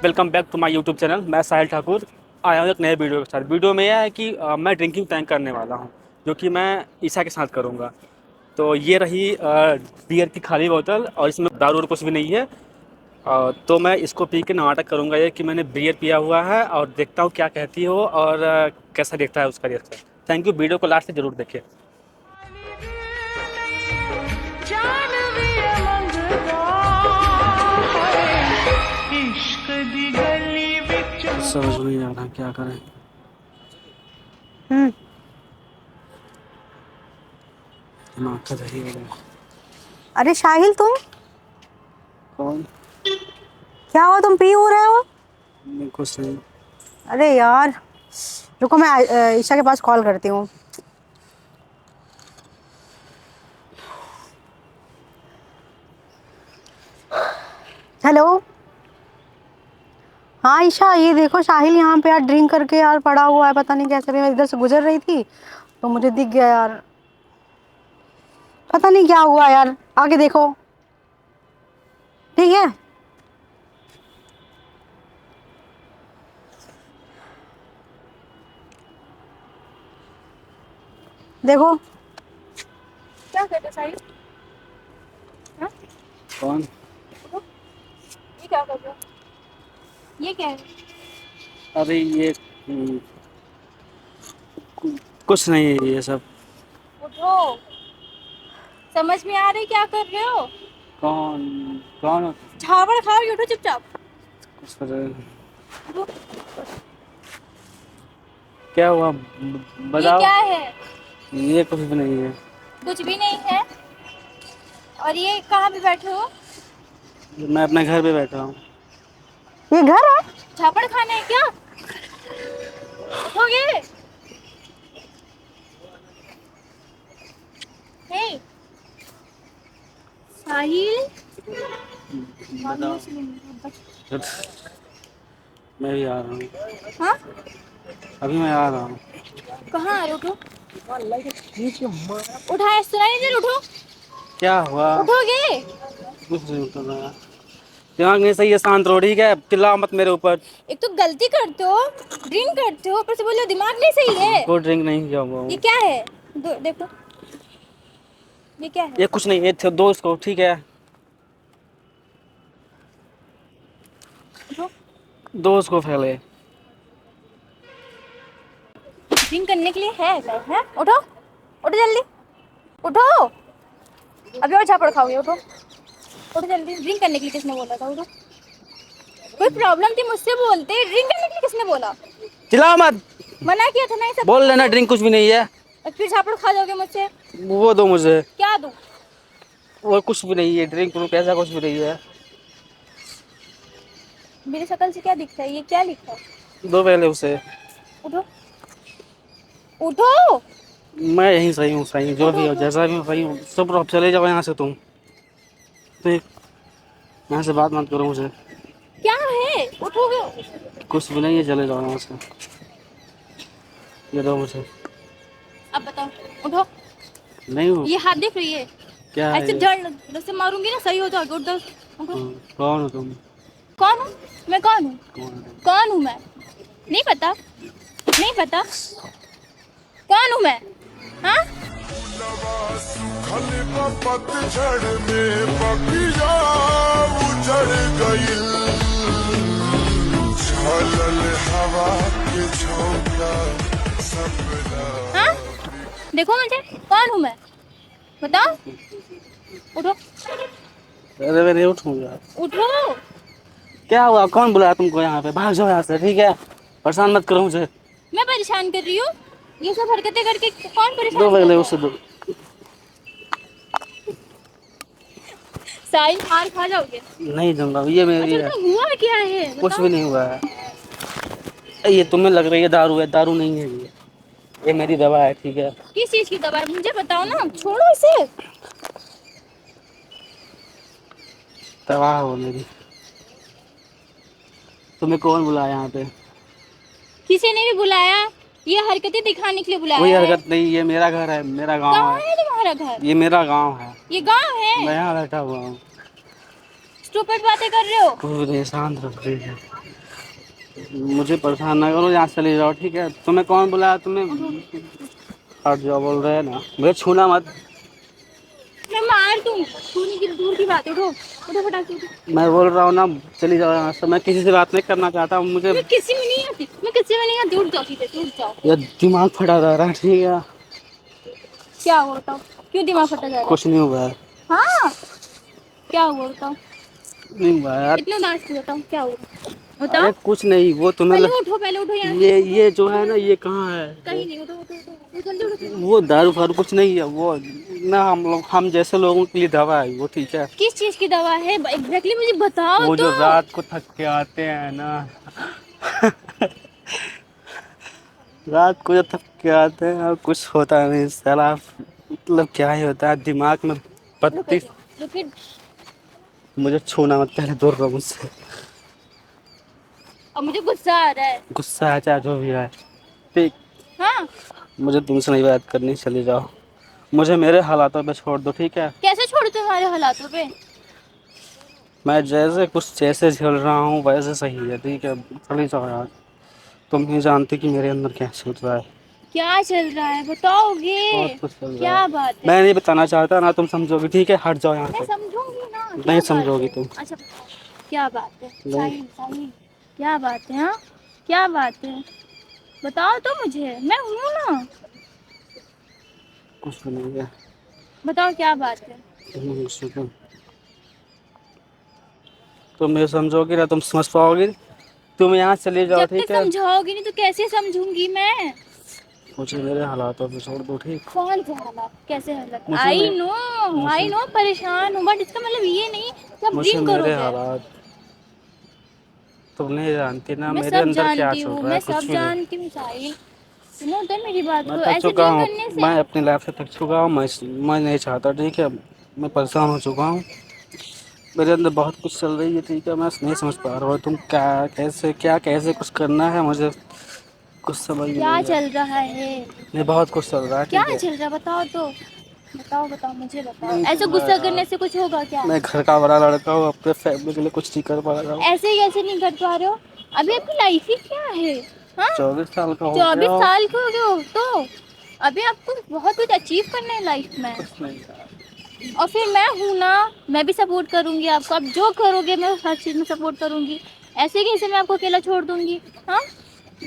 Welcome back to my YouTube channel. मैं साहिल ठाकुर आया हूँ एक नए वीडियो के साथ। वीडियो में यह है कि मैं ड्रिंकिंग टैंक करने वाला हूँ, जो कि मैं ईशा के साथ करूँगा। तो ये रही बियर की खाली बोतल, और इसमें दारू और कुछ भी नहीं है। तो मैं इसको पी के नाटक करूँगा ये कि मैंने बियर पिया हुआ है, और देखता हूँ क्या कहती हो और कैसा दिखता है उसका रिएक्शन। Thank you. वीडियो को लास्ट से ज़रूर देखिए। समझ नहीं आ रहा क्या करें। दिमाग का दही हो गया। अरे शाहिल, तुम कौन? क्या हुआ? तुम पी हो रहे हो? कुछ नहीं। अरे यार, रुको, मैं ईशा के पास कॉल करती हूँ। हेलो। हाँ ईशा, ये देखो शाहिल यहाँ पे यार ड्रिंक करके यार पड़ा हुआ है, पता नहीं कैसे। मैं इधर से गुजर रही थी तो मुझे दिख गया यार, पता नहीं क्या हुआ यार। आगे देखो, ठीक है? देखो क्या कर रहे हो साहिल? हाँ? कौन? ये क्या कर रहे हो? ये क्या है? अरे ये कुछ नहीं है ये सब। उठो, समझ में आ रही क्या कर रहे हो? कौन? कौन? झावड़ खाओ, उठो चुपचाप। कुछ कर रहे हैं? उठो। क्या हुआ ये बताओ। क्या है? ये कुछ भी नहीं है। कुछ भी नहीं है। और ये कहाँ पे बैठे हो? मैं अपने घर पे बैठा हूँ। ये घर है? झापड़ खाना है क्या? उठोगे? नहीं साहिल, बताओ। मैं भी आ रहा हूँ। हाँ अभी मैं आ रहा हूँ। कहाँ आ रहे हो? उठो, उठाए सुनाई नहीं दे रहा, उठो। क्या हुआ? उठोगे? कुछ नहीं उठ रहा। दिमाग नहीं सही है, शांत रहो, ठीक है? चिल्लाओ मत मेरे ऊपर। एक तो गलती करते हो, ड्रिंक करते हो, ऊपर से बोलो दिमाग नहीं सही है। कोई ड्रिंक नहीं किया हुआ हूँ। ये क्या है? देखो, ये क्या है? ये कुछ नहीं, ये दोस्त को, ठीक है? उठो, दोस्त को फैले। ड्रिंक करने के लिए है क्या? है? उठो, उठो जल्दी, उठो। अभी और झापड़ खाओगे, उठो, उठो जल्दी। ड्रिंक करने के लिए किसने बोला था? उठो। कोई प्रॉब्लम थी मुझसे बोलते, ड्रिंक करने के लिए किसने बोला? चिल्लाओ मत। मना किया था ना ये सब। बोल लेना ड्रिंक कुछ भी नहीं है। और फिर झापड़ खा जाओगे मुझसे। वो दो मुझे। क्या दूं? वो कुछ भी नहीं है, ड्रिंक प्रूफ ऐसा कुछ भी नहीं है। मेरी शक्ल से क्या दिखता है? ये क्या लिखा है? दो पहले उसे। उठो, उठो। मैं यहीं सही हूँ, सही जो भी हो, जैसा भी हो सही हूँ। सब अब चले जाओ यहाँ से तुम। तो यहाँ से बात मत करो मुझे। क्या है? उठोगे? कुछ भी नहीं है, चले जाओ यहाँ से। ये दो मुझे। अब बताओ, उठो। नहीं हूँ। ये हाथ देख रही है? क्या है ऐसे ये? जड़ से मारूंगी ना, सही हो जाओगे। उठ जाओ, उठो। कौन हो तुम? कौन हूँ मैं? कौन हूँ? कौन हो तुम? कौन हूँ मैं? नहीं पता? नहीं पता कौन हूँ मैं? हाँ? पतझड़ में बगिया उजड़ गई, झलल हवा के झोंका सपना। हाँ? देखो मुझे, कौन हूँ मैं? बताओ, उठो। अरे मैं नहीं उठूंगा। उठो। क्या हुआ? कौन बुलाया तुमको यहाँ पे? भाग जाओ यहाँ से, ठीक है? परेशान मत करो मुझे। मैं परेशान कर रही हूँ? ये सब हरकतें करके कौन परेशान दो कर पहले रहा उससे है? दो। साहिल, मार खा जाओगे। नहीं दूंगा, ये मेरी है। अच्छा तो हुआ क्या है? कुछ बताओ। भी नहीं हुआ है। ये तुम्हें लग रही है दारू है, दारू नहीं है ये। ये मेरी दवा है, ठीक है। किस चीज की दवा है मुझे बताओ ना, छोड़ो इसे। दवा है वो मेरी। तुम्हें कौन बुलाया यहाँ पे? किसी ने भी बुलाया, ये हरकतें दिखाने के लिए कोई बुलाया है। हरकत नहीं, ये मेरा घर है, मेरा गांव कहाँ है। है तुम्हारा घर? ये मेरा गांव है, ये गांव है? मैं यहाँ बैठा हुआ हूँ। स्टूपिड बातें कर रहे हो। पूरे शांत रख रही है, मुझे परेशान ना करो, यहाँ से चले जाओ, ठीक है। तुम्हें कौन बुलाया? तुम्हें हट जाओ बोल रहे हैं ना, मुझे छूना मत। मैं मार दूँ, छूने की दूर की बात है। उठो उठो फटाक से उठो। मैं बोल रहा हूँ ना, चली जाओ यहाँ से। मैं किसी से बात नहीं करना चाहता हूँ, मुझे मैं किसी में नहीं आती, मैं किसी में नहीं आती। उठ जाओ सीधे, उठ जाओ। ये दिमाग फटा जा रहा है, ठीक है। क्या हुआ बताओ, क्यों दिमाग फटा जा रहा है? कुछ नहीं हुआ है, हाँ क्या हुआ बताओ, नहीं हुआ है यार। इतना उदास क्यों? बताओ क्या हुआ बताओ। अरे कुछ नहीं, वो तुम्हें पहले उठो यहाँ से। ये जो है ना, ये कहाँ है? कहीं नहीं, उठो उठो उठो, जल्दी उठो। वो दारू फारू कुछ नहीं है, वो ना हम जैसे लोगों के लिए दवा है वो, ठीक है। किस चीज की दवा है एग्जैक्टली मुझे बताओ वो तो। जो रात को थक के आते हैं ना रात को जो थक के आते हैं और कुछ होता नहीं साला, मतलब क्या ही होता है दिमाग में पत्ती। रुकिए, मुझे छूना मत, पहले दूर रहो मुझसे। अब मुझे गुस्सा आ रहा है। गुस्सा है चाहे जो भी है, ठीक। हाँ मुझे तुमसे नहीं बात करनी, चले जाओ। मुझे मेरे हालातों पे छोड़ दो, ठीक है। कैसे छोड़ो तुम्हारे हालातों पे? मैं जैसे झेल रहा हूँ वैसे सही है, ठीक है। चले जाओ यार, तुम नहीं जानती कि मेरे अंदर क्या चल रहा है। क्या चल रहा है बताओगे? बहुत कुछ चल रहा क्या है, बात है? मैं नहीं बताना चाहता ना, तुम समझोगी, ठीक है। हट जाओ यहाँ मैं से। समझूंगी ना। क्या नहीं बात समझोगी है? तुम। अच्छा क्या बात है? नहीं। साहिल साहिल क्या बात है? हाँ क्या बात है बताओ तो मुझे, मैं हूँ ना। कुछ नहीं है। बताओ क्या बात है? तुम मुझे समझोगी ना, तुम समझ पाओगी। तुम यहाँ चले जाओ, जब ठीक तक है। समझाओगी नहीं तो कैसे समझूंगी मैं? मुझे मेरे हालातों पे छोड़ दो, ठीक। कौन से हालात, कैसे हालात? मुझे आई मे- नो आई मुझे नो परेशान हूँ, बट इसका मतलब ये नहीं कि आप मुझे ड्रिंक मेरे करोगे। हालात, तुम नहीं जानती ना मैं मेरे सब अंदर क्या जानती चल हूँ, रहा है, मैं कुछ सब भी नहीं। जानती हूँ साहिल। सुनो तो मेरी बात मैं को, थक ऐसे चुका ड्रिंक हूँ, करने से। मैं अपनी लाइफ से थक चुका हूँ। मैं नहीं चाहता, ठीक है। मैं परेशान हो चुका हूँ, मेरे अंदर बहुत कुछ चल रही है, ठीक है। मैं नहीं समझ पा रहा हूँ तुम कैसे कुछ करना है, मुझे कुछ समझ में क्या नहीं है। चल रहा है? नहीं, बहुत कुछ चल रहा है, क्या ठीक है। चल रहा है बताओ तो। बताओ बताओ मुझे बताओ, नहीं ऐसे चल रहा गुस्सा यार, करने से कुछ होगा क्या? मैं घर का बड़ा लड़का हूँ, अपने फैमिली के लिए कुछ नहीं कर पा रहा हूँ। ऐसे ही कैसे नहीं कर पा रहे हो? अभी आपकी लाइफ ही क्या है? हाँ 24 साल का हो 24 गया हूँ। साल के हो गए हो तो अभी आपको बहुत कुछ अचीव करना है लाइफ में। कुछ नहीं यार। और फिर मैं हूँ ना, मैं भी सपोर्ट करूँगी आपको। आप जो करोगे मैं हर चीज़ में सपोर्ट करूँगी। ऐसे कैसे मैं आपको अकेला छोड़ दूँगी? हाँ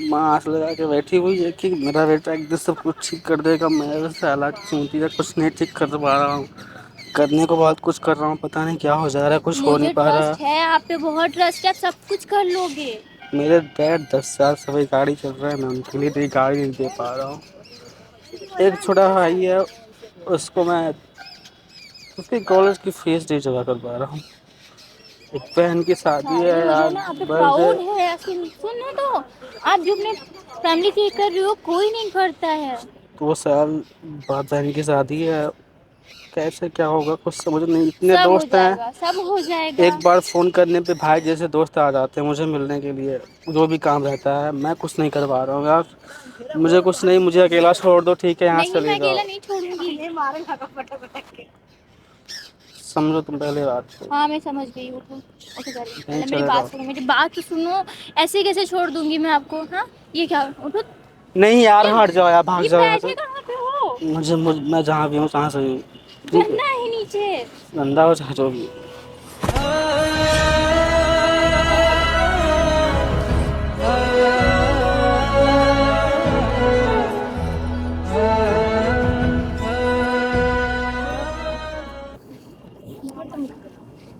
माँ आस लगा के बैठी हुई है कि मेरा बेटा एक दिन सब कुछ ठीक कर देगा। मैं बस हालात चूंटी है, कुछ नहीं ठीक कर पा रहा हूँ। करने को बहुत कुछ कर रहा हूँ, पता नहीं क्या हो जा रहा है, कुछ हो नहीं मुझे पा रहा। ट्रस्ट है आप पे, बहुत ट्रस्ट है, आप सब कुछ कर लोगे। मेरे डैड 10 साल से वही गाड़ी चल रहा है, मैं उनके लिए भी गाड़ी नहीं दे पा रहा हूँ। एक छोटा भाई है, उसको मैं उसके कॉलेज की फीस नहीं जमा कर पा रहा हूँ। एक बहन की शादी है मुझे यार, ना आप पे बर्थडे। प्राउड है। सुनो तो, आप जो अपने फैमिली के कर रहे हो कोई नहीं करता है। 2 साल बाद बहन की शादी है, कैसे क्या होगा कुछ समझ नहीं। इतने सब हो दोस्त हैं, जाएगा, सब हो जाएगा। एक बार फ़ोन करने पे भाई जैसे दोस्त आ जाते हैं मुझे मिलने के लिए, जो भी काम रहता है। मैं कुछ नहीं कर पा रहा हूँ यार, मुझे कुछ नहीं, मुझे अकेला छोड़ दो, ठीक है। यहाँ से नहीं मैं चले अकेला जाओ, नहीं छोड़ूंगी। समझो तुम पहले बात को। हाँ मैं समझ गई हूँ। ओके नहीं पहले मेरी चले बात जाओ। सुनो, मेरी बात तो सुनो। ऐसे कैसे छोड़ दूंगी मैं आपको? हाँ ये क्या? उठो। नहीं यार, हट जाओ यार, भाग ये जाओ यहाँ बैठे से। कहाँ पे हो? मैं जहाँ भी हूँ तहाँ से हूँ, ठीक है। गंदा है नीचे। गंदा हो चाहे जो भी।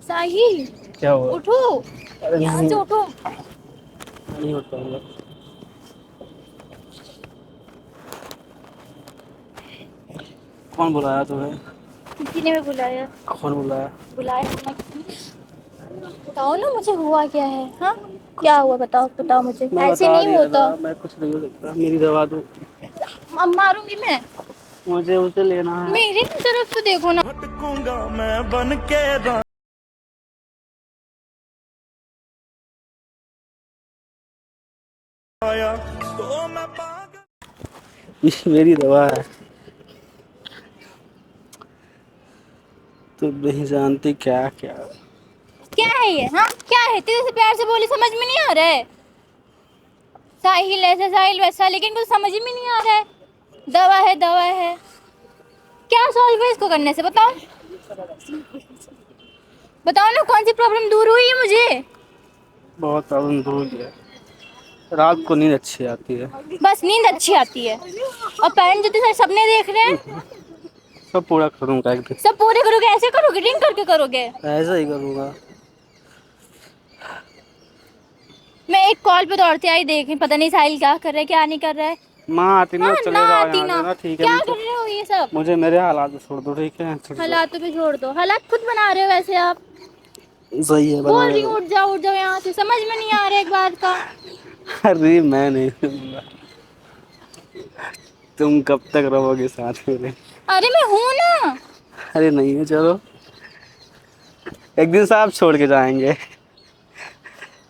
साहिल क्या हुआ? उठो, अरे यहाँ नहीं, से उठो। नहीं उठ पाऊंगा। कौन बुलाया तुम्हें? किसी ने भी बुलाया? कौन बुलाया? बुलाया ना किसी। बताओ ना मुझे हुआ क्या है? हाँ क्या हुआ बताओ, बताओ मुझे। मैं ऐसे बता नहीं नहीं होता। रहा, मैं कुछ नहीं हो सकता, मेरी दवा दो। अब मारूंगी मैं। मुझे उसे लेना है। मेरी तरफ तो देखो ना। भटकूंगा मैं बन के आया तो मैं पागल। ये मेरी दवा है, तुम नहीं जानती क्या क्या। क्या है ये? हाँ क्या है? तेरे से प्यार से बोली, समझ में नहीं आ रहा है। साहिल ऐसा साहिल वैसा, लेकिन कुछ समझ में नहीं आ रहा है। दवा है दवा है, क्या सॉल्व है इसको करने से? बताओ बताओ ना, कौन सी प्रॉब्लम दूर हुई है मुझे? बहुत प्रॉब्लम दूर है, रात को नींद अच्छी आती है। बस नींद अच्छी आती है, और पेरेंट्स जो तेरे सपने देख रहे हैं सब पूरा करूँगा एक दिन, सब पूरे करोगे? ऐसे करोगे? ड्रिंक करके करोगे? ऐसा ही करूँगा। मैं एक कॉल पे दौड़ते आई, देखें पता नहीं साहिल क्या कर रहा है क्या नहीं कर रहा है। माँ आती ना, हाँ, चले ना जाओ आती यहाँ ना। से ना, ठीक है। क्या कर रहे हो ये सब? मुझे मेरे हालात में छोड़ दो, ठीक है? हालातों पे छोड़ दो, हालात खुद बना रहे हो वैसे आप। सही है, बोल रही हूँ उठ जाओ यहाँ से, समझ में नहीं आ रहा एक बात का। अरे मैं नहीं दूंगा, तुम कब तक रहोगे साथ मेरे? अरे मैं हूँ ना। अरे नहीं है, चलो एक दिन सब छोड़ के जाएंगे,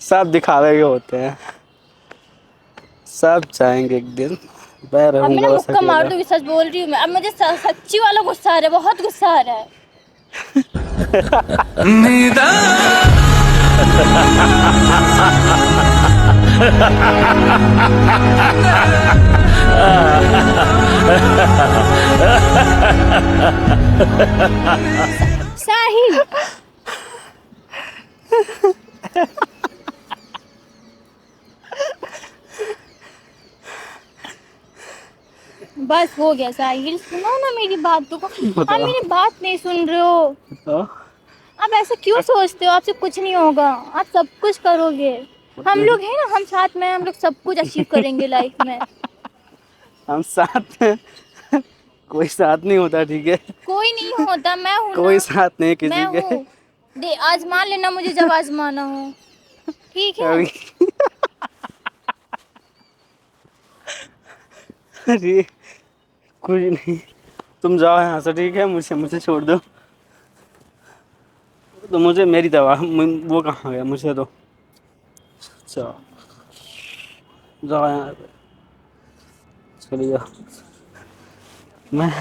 सब दिखावे के होते हैं, सब जाएंगे एक दिन। मैं अब रहूंगा मैंने बस मुक्का मार अकेला। दूंगी, सच बोल रही हूँ मैं। अब मुझे सच्ची वाला गुस्सा आ रहा है, बहुत गुस्सा आ रहा है। साहिल बस हो गया साहिल, सुनो ना मेरी बात तो। आप मेरी बात नहीं सुन रहे हो। बताओ। आप ऐसा क्यों सोचते हो? आपसे कुछ नहीं होगा, आप सब कुछ करोगे। हम लोग हैं ना, हम साथ में, हम लोग सब कुछ अचीव करेंगे लाइफ में। हम साथ हैं, कोई साथ नहीं होता, ठीक है? कोई नहीं होता, मैं हूँ कोई ना। साथ नहीं किसी मैं के। हूँ, दे आजमा लेना मुझे जब आजमाना हो, ठीक है? अरे कुछ नहीं, तुम जाओ यहाँ से, ठीक है? मुझे छोड़ दो। तो मुझे मेरी दवा वो कहाँ गया? मुझे दो, जाओ जाओ यहाँ से, चले जाओ। मैं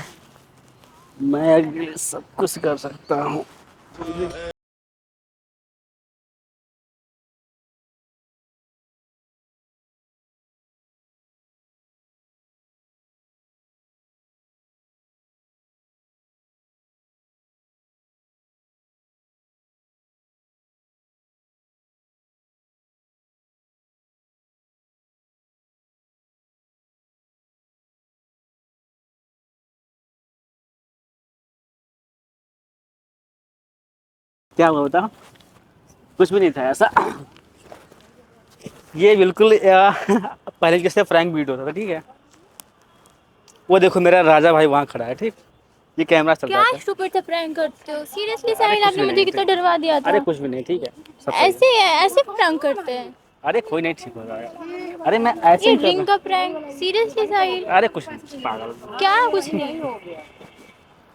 अकेले सब कुछ कर सकता हूँ। क्या हुआ बताओ? कुछ भी नहीं था ऐसा, ये बिल्कुल पहले जैसे फ्रैंक वीडियो था, ठीक है? वो देखो मेरा राजा भाई वहाँ खड़ा है, ठीक? ये कैमरा चल रहा क्या है। स्टूपिड सा प्रैंक करते हो? सीरियसली साहिल, कुछ आपने भी मुझे नहीं, कितना डरवा दिया था। अरे कुछ भी नहीं, ठीक है? सब सही है। ऐसे प्रैंक करते हैं? अरे कोई नहीं, ठीक हो जाएगा। अरे मैं ऐसे ये ही कर रिंग रहा का प्रैंक? सीरियसली साहिल? हूँ। अरे कुछ नहीं, पागल। क्या कुछ नहीं?